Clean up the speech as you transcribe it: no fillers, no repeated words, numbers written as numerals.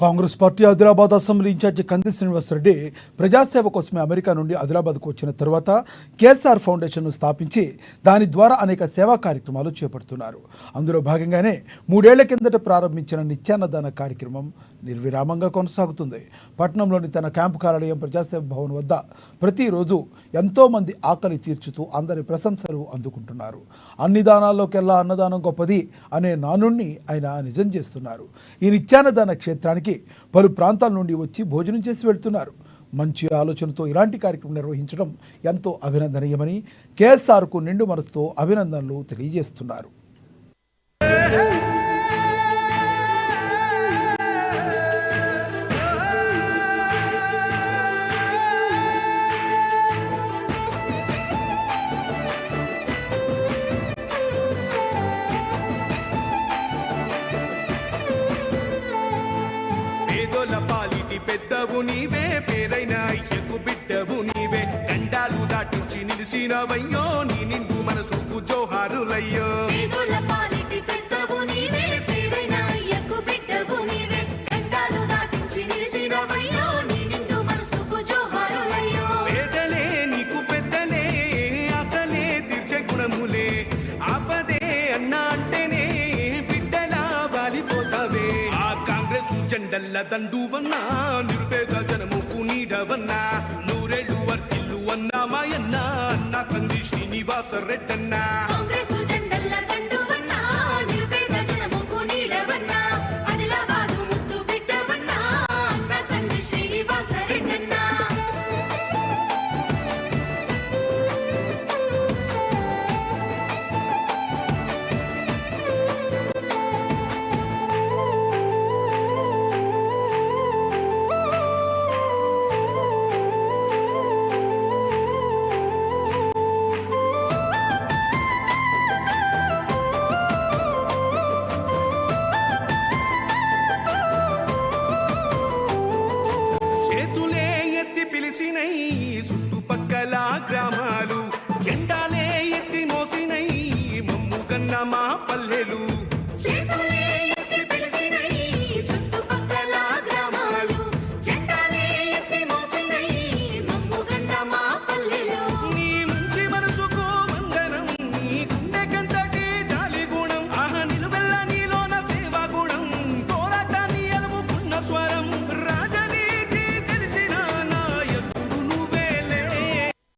Congress party Adilabad assembly incharge Kandi Srinivasa Reddy ప్రజాసేవ కోసమే America నుండి ఆదిలాబాద్కు వచ్చిన తర్వాత కేఎస్ఆర్ ఫౌండేషన్ను స్థాపించి దాని ద్వారా అనేక సేవా కార్యక్రమాలు చేపడుతున్నారు. అందులో భాగంగానే 3 ఏళ్ల కిందట ప్రారంభించిన నిత్యాన్నదాన కార్యక్రమం నిర్విరామంగా కొనసాగుతుంది. పట్టణంలోని తన క్యాంపు కార్యాలయం ప్రజాసేవ భవన్ వద్ద ప్రతిరోజు ఎంతోమంది ఆకలి తీర్చుతూ అందరి ప్రశంసలు అందుకుంటున్నారు. అన్ని దానాల్లోకెల్లా అన్నదానం గొప్పది అనే నానుణ్ణి ఆయన నిజం చేస్తున్నారు. ఈ నిత్యాన్నదాన క్షేత్రానికి పలు ప్రాంతాల నుండి వచ్చి భోజనం చేసి వెళ్తున్నారు. మంచి ఆలోచనతో ఇలాంటి కార్యక్రమం నిర్వహించడం ఎంతో అభినందనీయమని కేఎస్ఆర్కు నిండు మనసుతో అభినందనలు తెలియజేస్తున్నారు. పాలిటి పెద్దవు నీవే, పేరైన అయ్యకు బిడ్డవు నీవే, గండాలు దాటించి నిలిసినవయ్యో, నీ నిండు మనసుకు జోహారులయ్యో. పేదలే నీకు పెద్దలే, ఆకలే తీర్చే గుణములే, ఆపదే అన్నా అంటేనే బిడ్డలా వాలిపోతావే. ఆ కాంగ్రెస్ జెండల్ల దండువన్నా, నిరుపేద జనముకు నీడవన్నా, నూరేళ్లు వర్తిల్లు అన్నా మాయన్న అన్న కంది శ్రీనివాస రెడ్డన్నా. చుట్టుపక్కల గ్రామాలు జెండాలే ఎత్తి మోసినై, మమ్ము కన్న మా పల్లెలు.